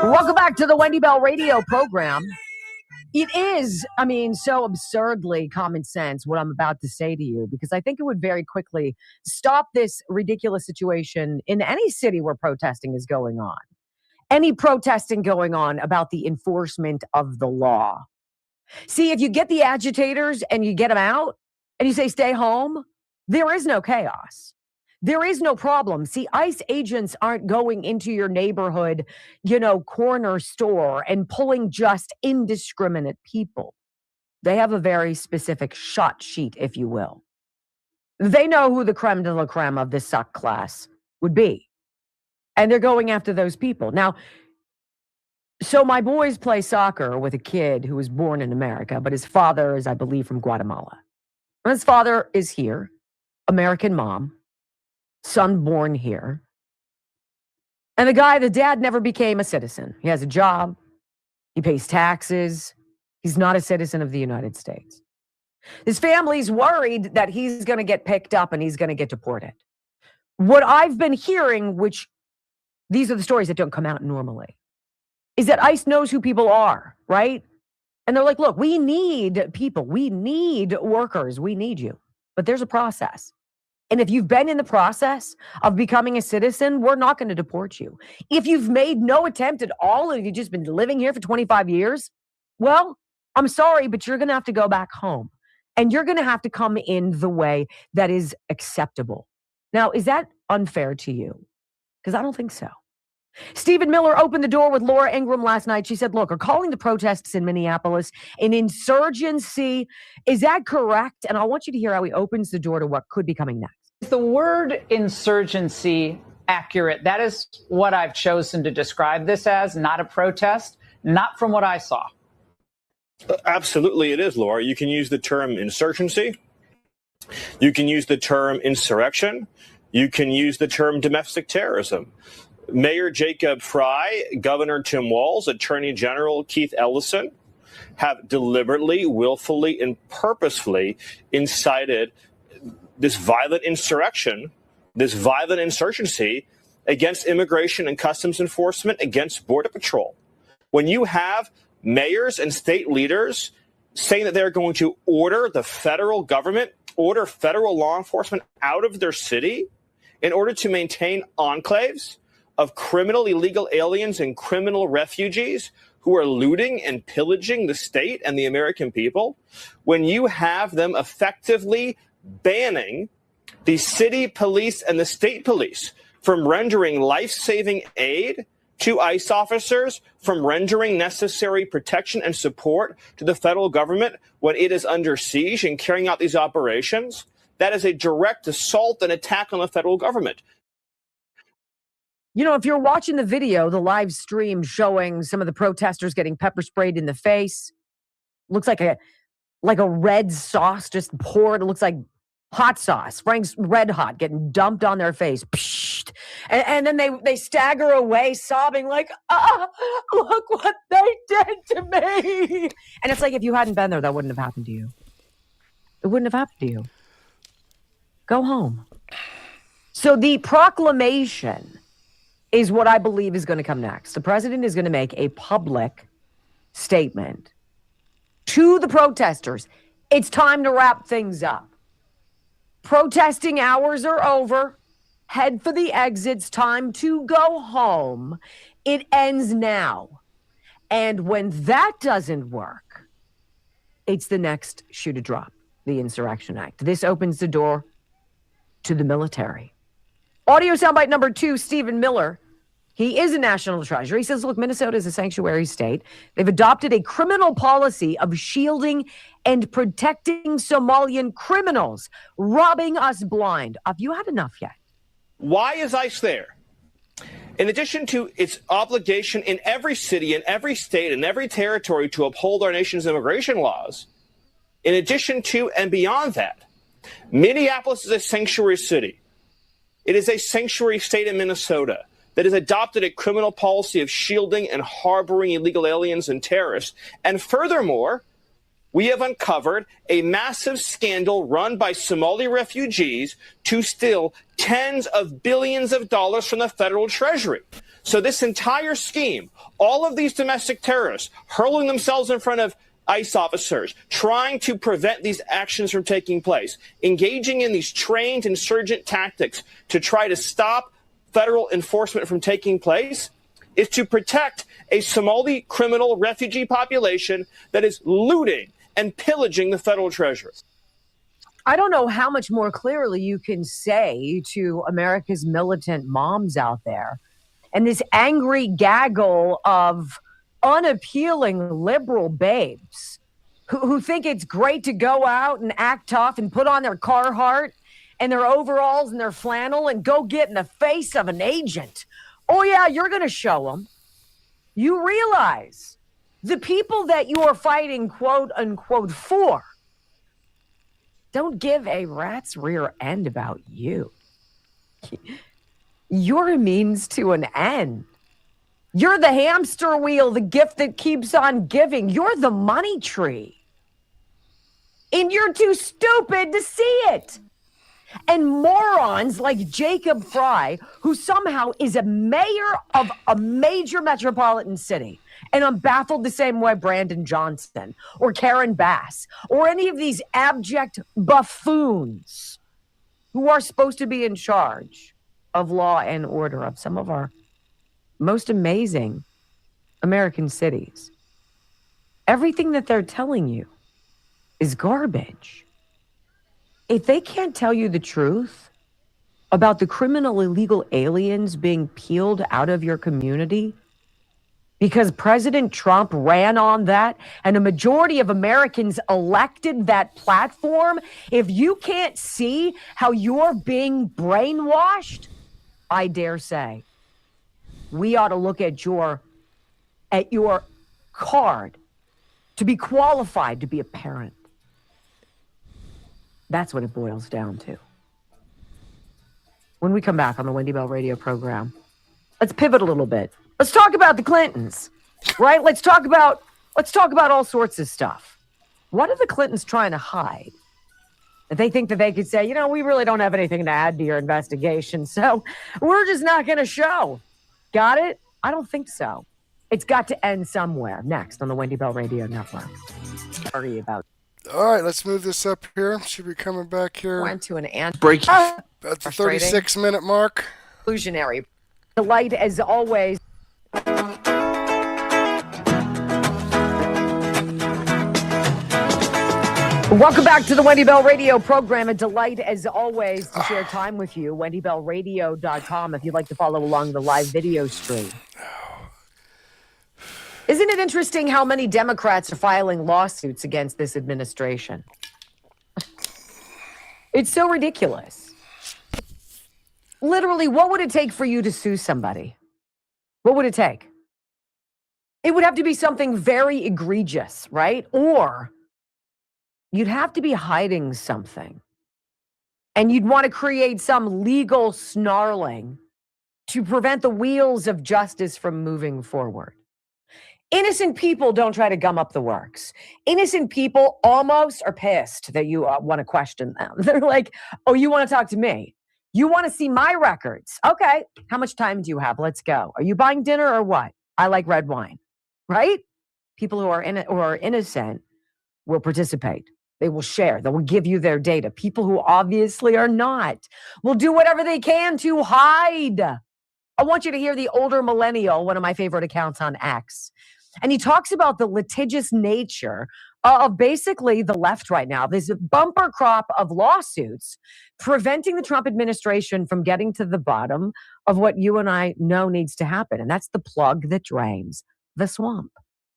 Welcome back to the Wendy Bell radio program. It is, so absurdly common sense what I'm about to say to you, because I think it would very quickly stop this ridiculous situation in any city where protesting is going on. Any protesting going on about the enforcement of the law. See, if you get the agitators and you get them out and you say, stay home, there is no chaos. There is no problem. See, ICE agents aren't going into your neighborhood, corner store and pulling just indiscriminate people. They have a very specific shot sheet, if you will. They know who the creme de la creme of this suck class would be. And they're going after those people. Now, so my boys play soccer with a kid who was born in America, but his father is, I believe, from Guatemala. And his father is here, American mom, son born here. And the dad never became a citizen. He has a job. He pays taxes. He's not a citizen of the United States. His family's worried that he's going to get picked up and he's going to get deported. What I've been hearing, which these are the stories that don't come out normally, is that ICE knows who people are, right? And they're like, look, we need people. We need workers. We need you. But there's a process. And if you've been in the process of becoming a citizen, we're not going to deport you. If you've made no attempt at all and you've just been living here for 25 years, well, I'm sorry, but you're going to have to go back home. And you're going to have to come in the way that is acceptable. Now, is that unfair to you? Because I don't think so. Stephen Miller opened the door with Laura Ingraham last night. She said, look, we're calling the protests in Minneapolis an insurgency. Is that correct? And I want you to hear how he opens the door to what could be coming next. Is the word insurgency accurate? That is what I've chosen to describe this as, not a protest, not from what I saw. Absolutely, it is, Laura. You can use the term insurgency. You can use the term insurrection. You can use the term domestic terrorism. Mayor Jacob Fry, Governor Tim Walz, Attorney General Keith Ellison have deliberately, willfully, and purposefully incited this violent insurrection, this violent insurgency against immigration and customs enforcement, against Border Patrol. When you have mayors and state leaders saying that they're going to order the federal government, order federal law enforcement out of their city in order to maintain enclaves of criminal illegal aliens and criminal refugees who are looting and pillaging the state and the American people, when you have them effectively banning the city police and the state police from rendering life-saving aid to ICE officers, from rendering necessary protection and support to the federal government when it is under siege and carrying out these operations, that is a direct assault and attack on the federal government. If you're watching the video, the live stream showing some of the protesters getting pepper sprayed in the face, looks like a red sauce just poured. It looks like hot sauce, Frank's Red Hot, getting dumped on their face. Psh! And then they stagger away sobbing like, look what they did to me. And it's like, if you hadn't been there, that wouldn't have happened to you. It wouldn't have happened to you. Go home. So the proclamation is what I believe is going to come next. The president is going to make a public statement to the protesters. It's time to wrap things up. Protesting hours are over. Head for the exits. Time to go home. It ends now. And when that doesn't work, it's the next shoe to drop, the Insurrection Act. This opens the door to the military. Audio soundbite number 2, Stephen Miller. He is a national treasure. He says, look, Minnesota is a sanctuary state. They've adopted a criminal policy of shielding and protecting Somalian criminals, robbing us blind. Have you had enough yet? Why is ICE there? In addition to its obligation in every city, in every state, in every territory to uphold our nation's immigration laws, in addition to and beyond that, Minneapolis is a sanctuary city. It is a sanctuary state in Minnesota that has adopted a criminal policy of shielding and harboring illegal aliens and terrorists. And furthermore, we have uncovered a massive scandal run by Somali refugees to steal tens of billions of dollars from the federal treasury. So this entire scheme, all of these domestic terrorists hurling themselves in front of ICE officers, trying to prevent these actions from taking place, engaging in these trained insurgent tactics to try to stop federal enforcement from taking place, is to protect a Somali criminal refugee population that is looting and pillaging the federal treasury. I don't know how much more clearly you can say to America's militant moms out there and this angry gaggle of unappealing liberal babes who think it's great to go out and act tough and put on their Carhartt and their overalls and their flannel and go get in the face of an agent. Oh, yeah, you're going to show them. You realize the people that you are fighting, quote unquote, for don't give a rat's rear end about you. You're a means to an end. You're the hamster wheel, the gift that keeps on giving. You're the money tree. And you're too stupid to see it. And morons like Jacob Fry, who somehow is a mayor of a major metropolitan city, and I'm baffled the same way Brandon Johnson or Karen Bass or any of these abject buffoons who are supposed to be in charge of law and order of some of our most amazing American cities. Everything that they're telling you is garbage. If they can't tell you the truth about the criminal illegal aliens being peeled out of your community because President Trump ran on that and a majority of Americans elected that platform, if you can't see how you're being brainwashed, I dare say, we ought to look at your card to be qualified to be a parent. That's what it boils down to. When we come back on the Wendy Bell radio program, let's pivot a little bit. Let's talk about the Clintons, right? Let's talk about all sorts of stuff. What are the Clintons trying to hide? That they think that they could say, we really don't have anything to add to your investigation, so we're just not going to show. Got it? I don't think so. It's got to end somewhere. Next on the Wendy Bell Radio Network. Sorry about. All right, let's move this up here. Should be coming back here. Went to an break at the 36-minute mark. Illusionary. Delight as always. Welcome back to the Wendy Bell Radio program. A delight, as always, to share time with you. WendyBellRadio.com if you'd like to follow along the live video stream. Isn't it interesting how many Democrats are filing lawsuits against this administration? It's so ridiculous. Literally, what would it take for you to sue somebody? What would it take? It would have to be something very egregious, right? Or you'd have to be hiding something. And you'd want to create some legal snarling to prevent the wheels of justice from moving forward. Innocent people don't try to gum up the works. Innocent people almost are pissed that you want to question them. They're like, oh, you want to talk to me? You want to see my records? Okay. How much time do you have? Let's go. Are you buying dinner or what? I like red wine, right? People who are innocent will participate. They will share. They will give you their data. People who obviously are not will do whatever they can to hide. I want you to hear the older millennial, one of my favorite accounts on X. And he talks about the litigious nature of basically the left right now. There's a bumper crop of lawsuits preventing the Trump administration from getting to the bottom of what you and I know needs to happen. And that's the plug that drains the swamp.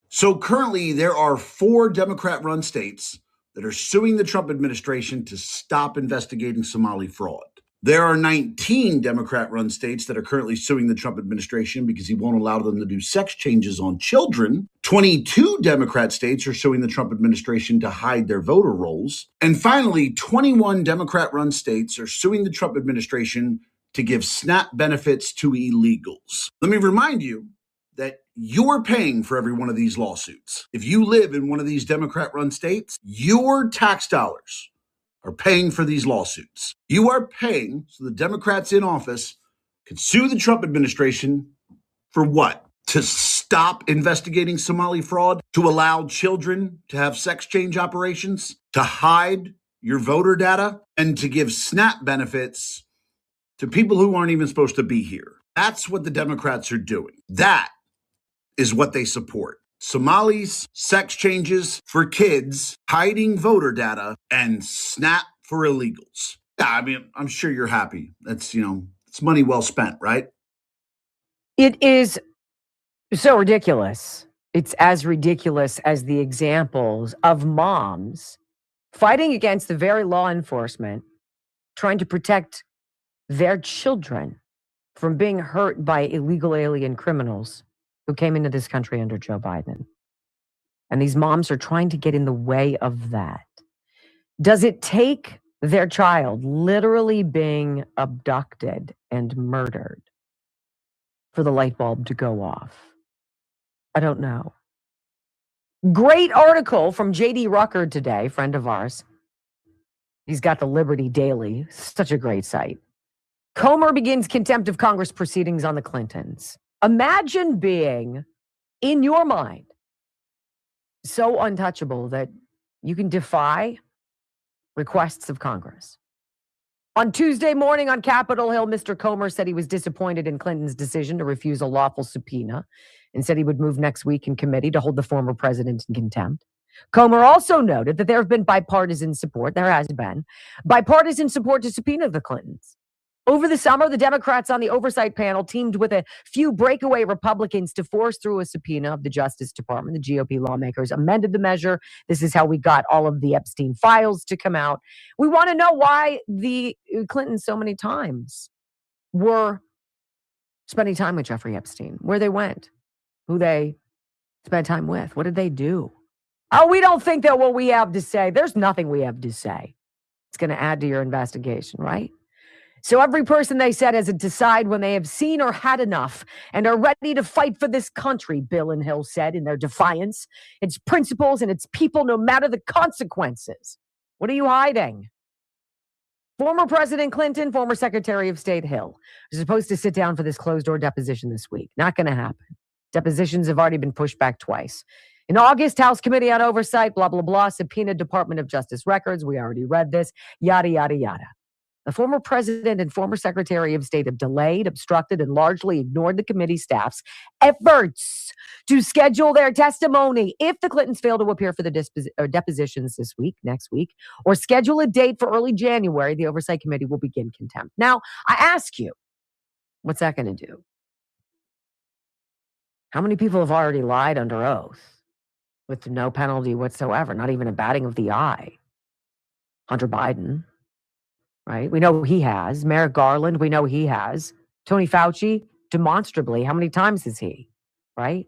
So currently there are 4 Democrat-run states that are suing the Trump administration to stop investigating Somali fraud. There are 19 Democrat-run states that are currently suing the Trump administration because he won't allow them to do sex changes on children. 22 Democrat states are suing the Trump administration to hide their voter rolls. And finally, 21 Democrat-run states are suing the Trump administration to give SNAP benefits to illegals. Let me remind you that you're paying for every one of these lawsuits. If you live in one of these Democrat-run states, your tax dollars are paying for these lawsuits. You are paying so the Democrats in office can sue the Trump administration for what? To stop investigating Somali fraud? To allow children to have sex change operations? To hide your voter data? And to give SNAP benefits to people who aren't even supposed to be here? That's what the Democrats are doing. That is what they support. Somalis, sex changes for kids, hiding voter data, and SNAP for illegals. Yeah, I mean, I'm sure you're happy. That's, it's money well spent, right? It is so ridiculous. It's as ridiculous as the examples of moms fighting against the very law enforcement, trying to protect their children from being hurt by illegal alien criminals who came into this country under Joe Biden. And these moms are trying to get in the way of that. Does it take their child literally being abducted and murdered for the light bulb to go off? I don't know. Great article from J.D. Rucker today, friend of ours. He's got the Liberty Daily, such a great site. Comer begins contempt of Congress proceedings on the Clintons. Imagine being, in your mind, so untouchable that you can defy requests of Congress. On Tuesday morning on Capitol Hill, Mr. Comer said he was disappointed in Clinton's decision to refuse a lawful subpoena and said he would move next week in committee to hold the former president in contempt. Comer also noted that there have been bipartisan support. There has been bipartisan support to subpoena the Clintons. Over the summer, the Democrats on the oversight panel teamed with a few breakaway Republicans to force through a subpoena of the Justice Department. The GOP lawmakers amended the measure. This is how we got all of the Epstein files to come out. We want to know why the Clintons so many times were spending time with Jeffrey Epstein, where they went, who they spent time with. What did they do? Oh, we don't think that what we have to say, there's nothing we have to say. It's going to add to your investigation, right? So every person, they said, has to decide when they have seen or had enough and are ready to fight for this country, Bill and Hill said in their defiance, its principles and its people, no matter the consequences. What are you hiding? Former President Clinton, former Secretary of State Hill is supposed to sit down for this closed-door deposition this week. Not going to happen. Depositions have already been pushed back twice. In August, House Committee on Oversight, blah, blah, blah, subpoena Department of Justice records. We already read this, yada, yada, yada. The former president and former secretary of state have delayed, obstructed, and largely ignored the committee staff's efforts to schedule their testimony. If the Clintons fail to appear for the depositions this week, next week, or schedule a date for early January, the Oversight Committee will begin contempt. Now, I ask you, what's that going to do? How many people have already lied under oath with no penalty whatsoever, not even a batting of the eye? Hunter Biden. Right? We know he has. Merrick Garland, we know he has. Tony Fauci, demonstrably, how many times is he? Right?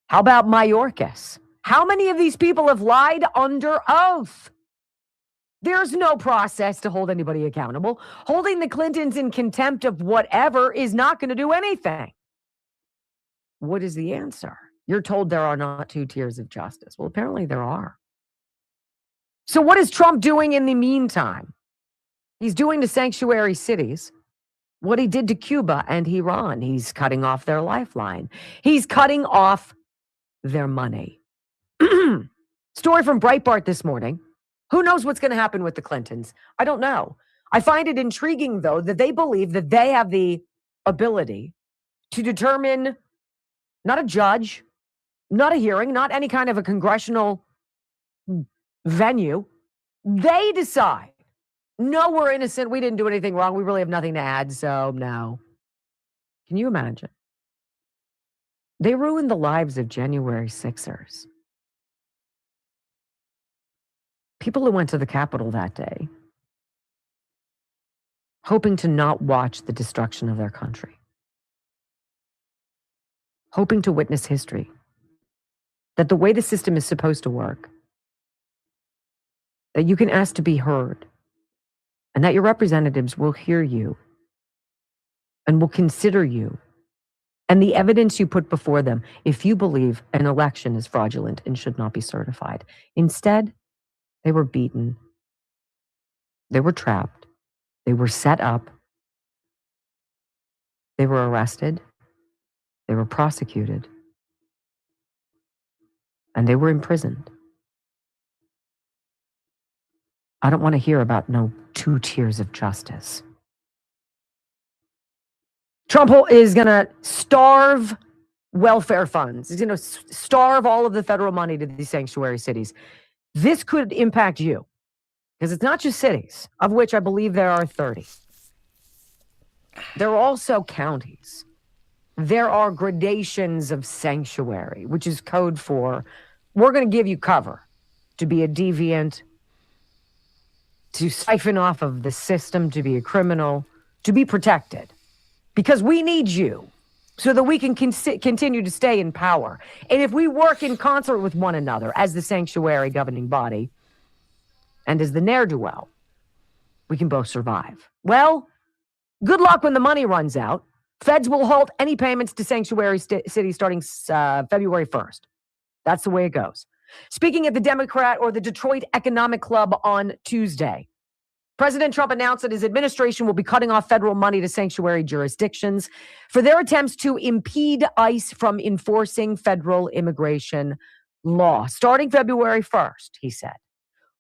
How about Mayorkas? How many of these people have lied under oath? There's no process to hold anybody accountable. Holding the Clintons in contempt of whatever is not going to do anything. What is the answer? You're told there are not two tiers of justice. Well, apparently there are. So what is Trump doing in the meantime? He's doing to sanctuary cities what he did to Cuba and Iran. He's cutting off their lifeline. He's cutting off their money. Story from Breitbart this morning. Who knows what's going to happen with the Clintons? I don't know. I find it intriguing, though, that they believe that they have the ability to determine, not a judge, not a hearing, not any kind of a congressional venue. They decide, no, we're innocent. We didn't do anything wrong. We really have nothing to add. So no. Can you imagine? They ruined the lives of January 6ers. People who went to the Capitol that day, hoping to not watch the destruction of their country, hoping to witness history, that the way the system is supposed to work, that you can ask to be heard, and that your representatives will hear you and will consider you and the evidence you put before them if you believe an election is fraudulent and should not be certified. Instead, they were beaten. They were trapped. They were set up. They were arrested. They were prosecuted. And they were imprisoned. I don't want to hear about no two tiers of justice. Trump is going to starve welfare funds. He's going to starve all of the federal money to these sanctuary cities. This could impact you because it's not just cities, of which I believe there are 30. There are also counties. There are gradations of sanctuary, which is code for we're going to give you cover to be a deviant, to siphon off of the system, to be a criminal, to be protected. Because we need you so that we can continue to stay in power. And if we work in concert with one another as the sanctuary governing body and as the ne'er-do-well, we can both survive. Well, good luck when the money runs out. Feds will halt any payments to sanctuary cities starting February 1st. That's the way it goes. Speaking at the Democrat or the Detroit Economic Club on Tuesday, President Trump announced that his administration will be cutting off federal money to sanctuary jurisdictions for their attempts to impede ICE from enforcing federal immigration law. Starting February 1st, he said,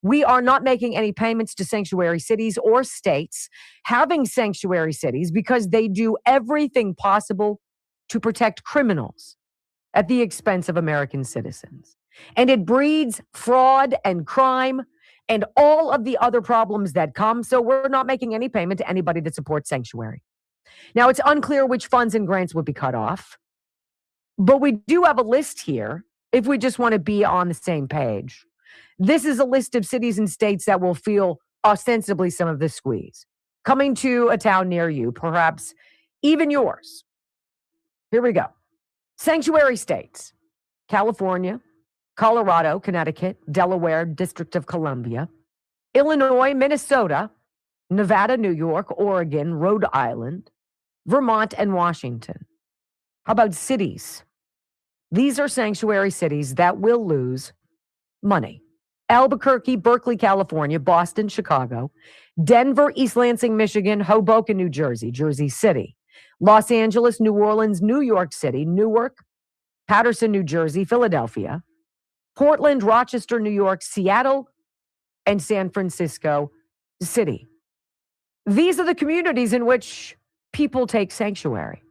we are not making any payments to sanctuary cities or states having sanctuary cities because they do everything possible to protect criminals at the expense of American citizens. And it breeds fraud and crime and all of the other problems that come. So we're not making any payment to anybody that supports sanctuary. Now, it's unclear which funds and grants would be cut off, but we do have a list here if we just want to be on the same page. This is a list of cities and states that will feel ostensibly some of this squeeze. Coming to a town near you, perhaps even yours. Here we go. Sanctuary states: California, Colorado, Connecticut, Delaware, District of Columbia, Illinois, Minnesota, Nevada, New York, Oregon, Rhode Island, Vermont, and Washington. How about cities? These are sanctuary cities that will lose money. Albuquerque, Berkeley, California, Boston, Chicago, Denver, East Lansing, Michigan, Hoboken, New Jersey, Jersey City, Los Angeles, New Orleans, New York City, Newark, Paterson, New Jersey, Philadelphia, Portland, Rochester, New York, Seattle, and San Francisco City. These are the communities in which people take sanctuary.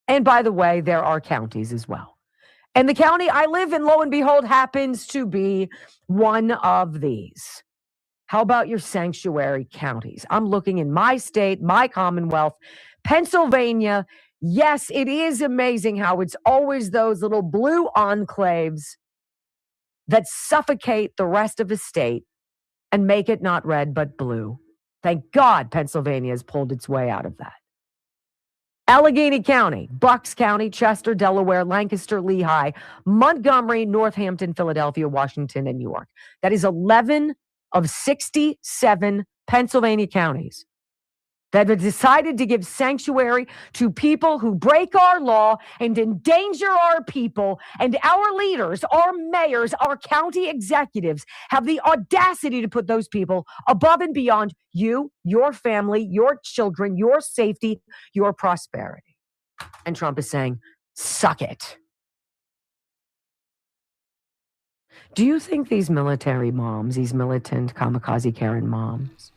And by the way, there are counties as well. And the county I live in, lo and behold, happens to be one of these. How about your sanctuary counties? I'm looking in my state, my Commonwealth, Pennsylvania. Yes, it is amazing how it's always those little blue enclaves that suffocate the rest of the state and make it not red but blue. Thank God Pennsylvania has pulled its way out of that. Allegheny County, Bucks County, Chester, Delaware, Lancaster, Lehigh, Montgomery, Northampton, Philadelphia, Washington, and York. That is 11 of 67 Pennsylvania counties that have decided to give sanctuary to people who break our law and endanger our people. And our leaders, our mayors, our county executives have the audacity to put those people above and beyond you, your family, your children, your safety, your prosperity. And Trump is saying, suck it. Do you think these military moms, these militant kamikaze Karen moms,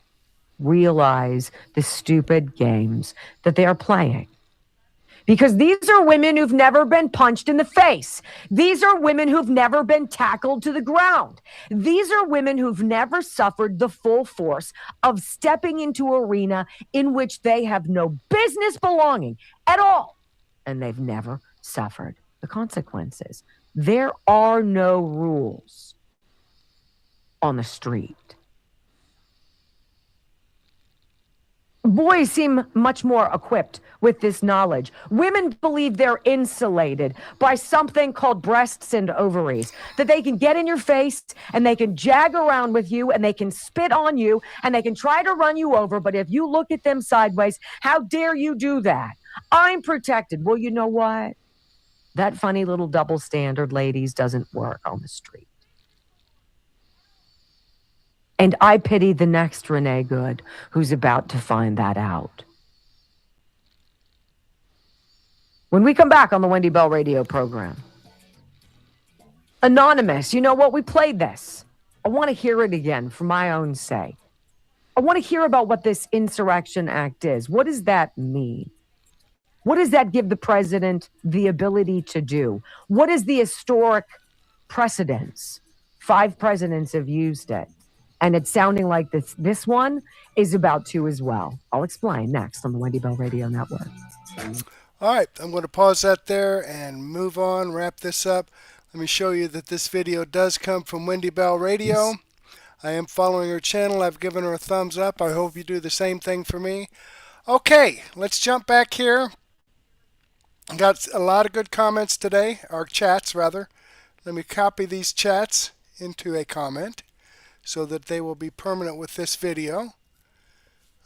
realize the stupid games that they are playing? Because these are women who've never been punched in the face. These are women who've never been tackled to the ground. These are women who've never suffered the full force of stepping into an arena in which they have no business belonging at all. And they've never suffered the consequences. There are no rules on the street. Boys seem much more equipped with this knowledge. Women believe they're insulated by something called breasts and ovaries, that they can get in your face and they can jag around with you and they can spit on you and they can try to run you over. But if you look at them sideways, how dare you do that? I'm protected. Well, you know what? That funny little double standard, ladies, doesn't work on the street. And I pity the next Renee Good who's about to find that out. When we come back on the Wendy Bell radio program, Anonymous, you know what? We played this. I want to hear it again for my own sake. I want to hear about what this Insurrection Act is. What does that mean? What does that give the president the ability to do? What is the historic precedence? 5 presidents have used it. And it's sounding like this one is about to as well. I'll explain next on the Wendy Bell Radio Network. All right, I'm going to pause that there and move on, wrap this up. Let me show you that this video does come from Wendy Bell Radio. I am following her channel. I've given her a thumbs up. I hope you do the same thing for me. Okay, let's jump back here. Got a lot of good comments today, or chats rather. Let me copy these chats into a comment so that they will be permanent with this video.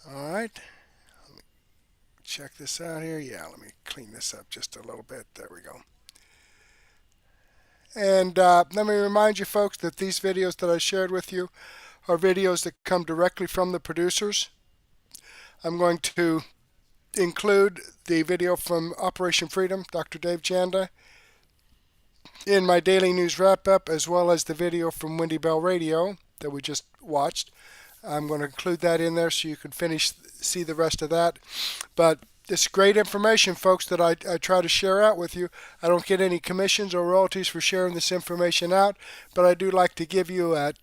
All right. Let me check this out here. Yeah, let me clean this up just a little bit. There we go. And let me remind you folks that these videos that I shared with you are videos that come directly from the producers. I'm going to include the video from Operation Freedom, Dr. Dave Janda, in my daily news wrap-up, as well as the video from Wendy Bell Radio that we just watched. I'm going to include that in there so you can see the rest of that. But it's great information, folks, that I try to share out with you. I don't get any commissions or royalties for sharing this information out, but I do like to give you a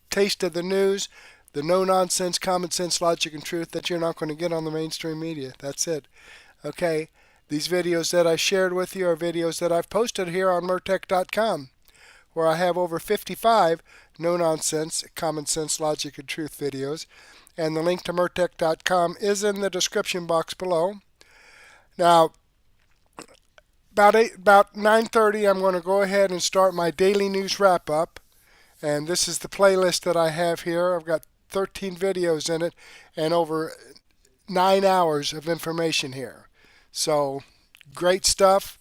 taste of the news, the no-nonsense, common sense, logic, and truth that you're not going to get on the mainstream media. That's it. Okay? These videos that I shared with you are videos that I've posted here on Murtech.com, where I have over 55 no-nonsense, common sense, logic, and truth videos. And the link to Murtech.com is in the description box below. Now, about 9:30, I'm going to go ahead and start my daily news wrap-up. And this is the playlist that I have here. I've got 13 videos in it and over 9 hours of information here. So, great stuff.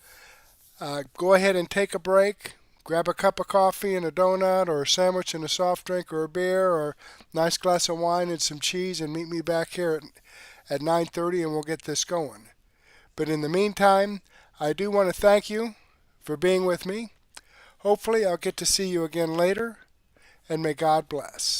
Go ahead and take a break. Grab a cup of coffee and a donut or a sandwich and a soft drink or a beer or a nice glass of wine and some cheese and meet me back here at 9:30 and we'll get this going. But in the meantime, I do want to thank you for being with me. Hopefully I'll get to see you again later, and may God bless.